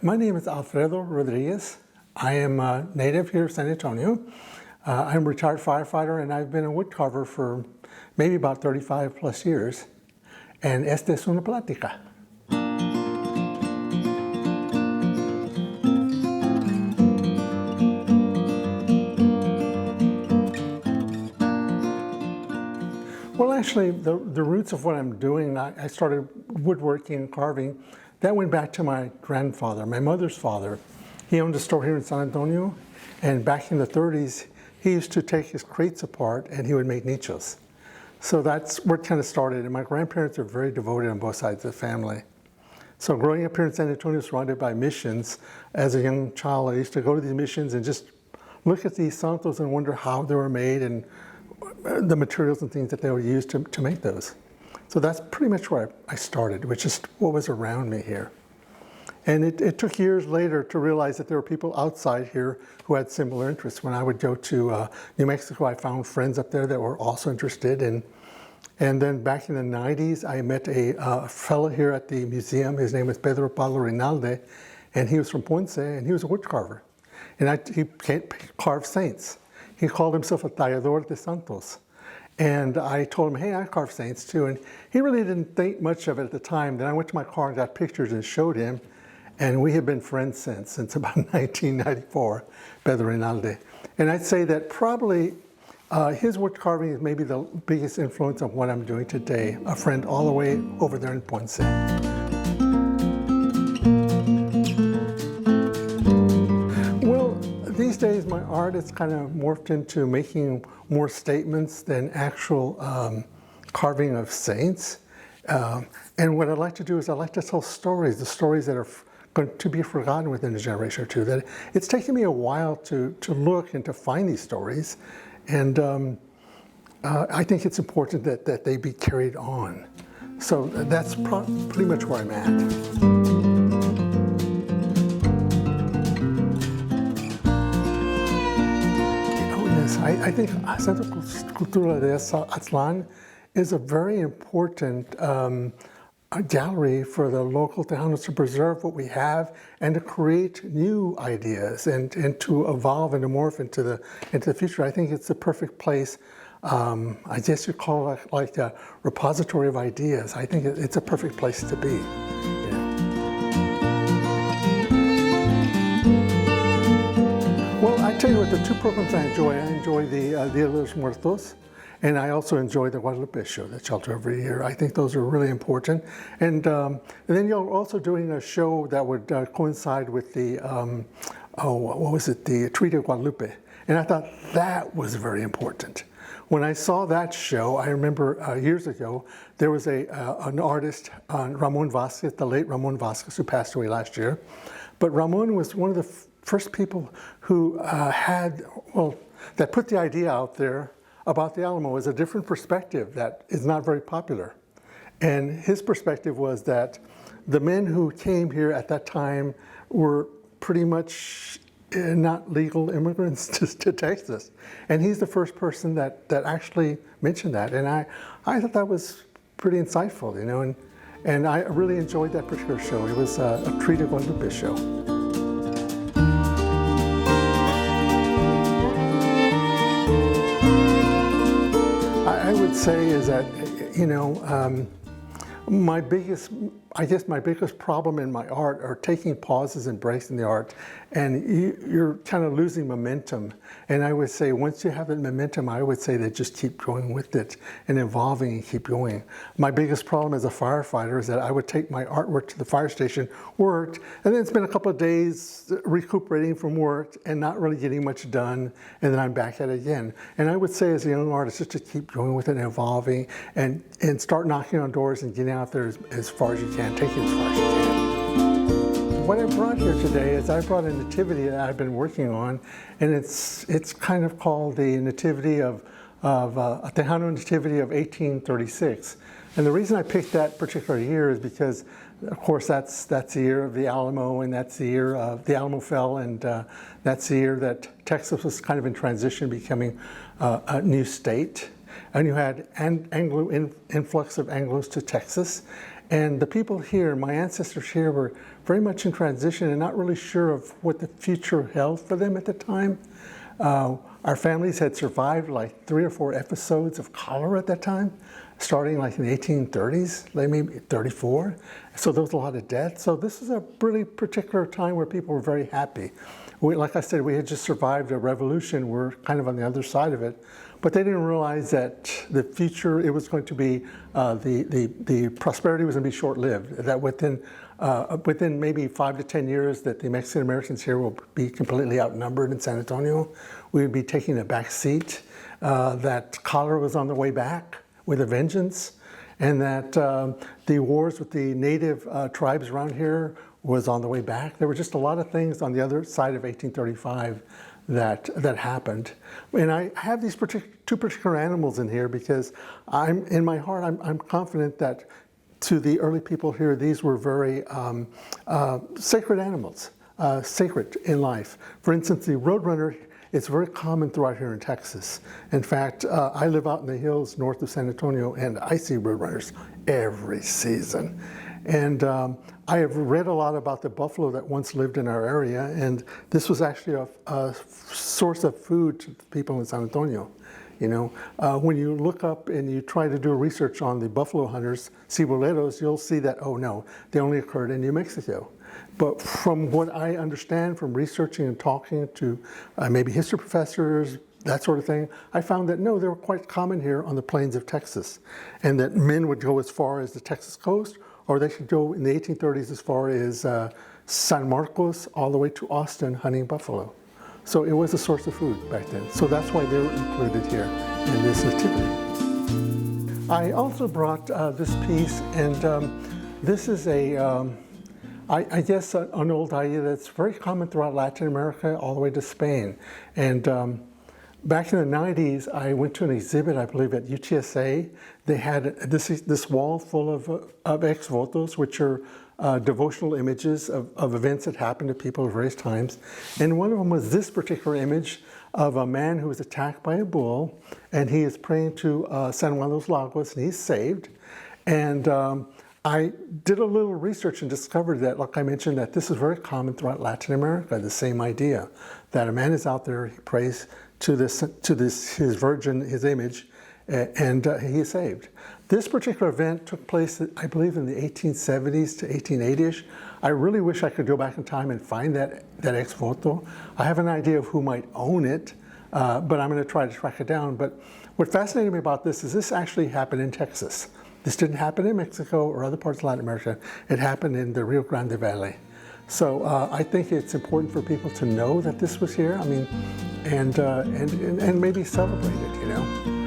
My name is Alfredo Rodriguez. I am a native here of San Antonio. I'm a retired firefighter and I've been a woodcarver for maybe about 35 plus years. And esta es una plática. Well, actually, the roots of what I'm doing, I started woodworking and carving. That went back to my grandfather, my mother's father. He owned a store here in San Antonio, and back in the 30s, he used to take his crates apart and he would make nichos. So that's where it kind of started, and my grandparents are very devoted on both sides of the family. So growing up here in San Antonio, surrounded by missions, as a young child, I used to go to these missions and just look at these santos and wonder how they were made and the materials and things that they would use to make those. So that's pretty much where I started, which is what was around me here. And it took years later to realize that there were people outside here who had similar interests. When I would go to New Mexico, I found friends up there that were also interested. And then back in the 90s, I met a fellow here at the museum. His name is Pedro Pablo Rinalde, and he was from Ponce, and he was a wood carver. And he carved saints. He called himself a tallador de santos. And I told him, hey, I carve saints too. And he really didn't think much of it at the time. Then I went to my car and got pictures and showed him. And we have been friends since about 1994, Pedro Rinalde. And I'd say that probably his wood carving is maybe the biggest influence on what I'm doing today. A friend all the way over there in Ponce. These days, my art is kind of morphed into making more statements than actual carving of saints. And what I like to do is I like to tell stories, the stories that are going to be forgotten within a generation or two. That it's taken me a while to look and to find these stories. And I think it's important that they be carried on. So that's pretty much where I'm at. I think Centro Cultural de Aztlán is a very important gallery for the local Tejanos to preserve what we have and to create new ideas and to evolve and to morph into the future. I think it's the perfect place. I guess you'd call it like a repository of ideas. I think it's a perfect place to be. Well, I tell you what, the two programs I enjoy the Dia de los Muertos, and I also enjoy the Guadalupe show that's held every year. I think those are really important. And then you're also doing a show that would coincide with the, the Treaty of Guadalupe. And I thought that was very important. When I saw that show, I remember years ago, there was an artist, Ramon Vasquez, the late Ramon Vasquez, who passed away last year. But Ramon was one of the first people who that put the idea out there about the Alamo as a different perspective that is not very popular. And his perspective was that the men who came here at that time were pretty much not legal immigrants to Texas. And he's the first person that actually mentioned that. And I thought that was pretty insightful, you know, and I really enjoyed that particular show. It was a Treaty of Guadalupe show. I would say is that, you know, my biggest problem in my art are taking pauses and breaks in the art, and you're kind of losing momentum. And I would say once you have that momentum, I would say that just keep going with it and evolving and keep going. My biggest problem as a firefighter is that I would take my artwork to the fire station, worked, and then spend a couple of days recuperating from work and not really getting much done, and then I'm back at it again. And I would say as a young artist, just to keep going with it and evolving and start knocking on doors and getting out there as far as you can, take it as far as you can. What I brought here today is I brought a nativity that I've been working on, and it's kind of called the nativity of a Tejano nativity of 1836. And the reason I picked that particular year is because, of course, that's the year of the Alamo, and that's the year of the Alamo fell, and that's the year that Texas was kind of in transition, becoming a new state. And you had influx of Anglos to Texas. And the people here, my ancestors here, were very much in transition and not really sure of what the future held for them at the time. Our families had survived like 3 or 4 episodes of cholera at that time, starting like in the 1830s, like maybe 34. So there was a lot of death. So this is a really particular time where people were very happy. Like I said, we had just survived a revolution. We're kind of on the other side of it. But they didn't realize that the future, it was going to be, the prosperity was going to be short-lived, that within maybe 5 to 10 years that the Mexican Americans here will be completely outnumbered in San Antonio. We would be taking a back seat, that cholera was on the way back with a vengeance, and that the wars with the native tribes around here was on the way back. There were just a lot of things on the other side of 1835 that happened. And I have these two particular animals in here because in my heart, I'm confident that to the early people here, these were very sacred animals, sacred in life. For instance, the roadrunner is very common throughout here in Texas. In fact, I live out in the hills north of San Antonio, and I see roadrunners every season. And I have read a lot about the buffalo that once lived in our area, and this was actually a source of food to people in San Antonio. You know, when you look up and you try to do research on the buffalo hunters, ciboleros, you'll see that, oh no, they only occurred in New Mexico. But from what I understand from researching and talking to maybe history professors, that sort of thing, I found that no, they were quite common here on the plains of Texas, and that men would go as far as the Texas coast, or they should go in the 1830s as far as San Marcos all the way to Austin hunting buffalo. So it was a source of food back then. So that's why they were included here in this nativity. I also brought this piece, and this is I guess an old idea that's very common throughout Latin America all the way to Spain. And back in the 90s, I went to an exhibit, I believe at UTSA. They had this wall full of ex-votos, which are devotional images of events that happened to people at various times. And one of them was this particular image of a man who was attacked by a bull, and he is praying to San Juan de los Lagos, and he's saved. And I did a little research and discovered that, like I mentioned, that this is very common throughout Latin America, the same idea, that a man is out there, he prays to his virgin, his image, and he is saved. This particular event took place, I believe, in the 1870s to 1880s. I really wish I could go back in time and find that ex-voto. I have an idea of who might own it, but I'm going to try to track it down. But what fascinated me about this is this actually happened in Texas. This didn't happen in Mexico or other parts of Latin America. It happened in the Rio Grande Valley. So I think it's important for people to know that this was here. I mean, and maybe celebrate it, you know.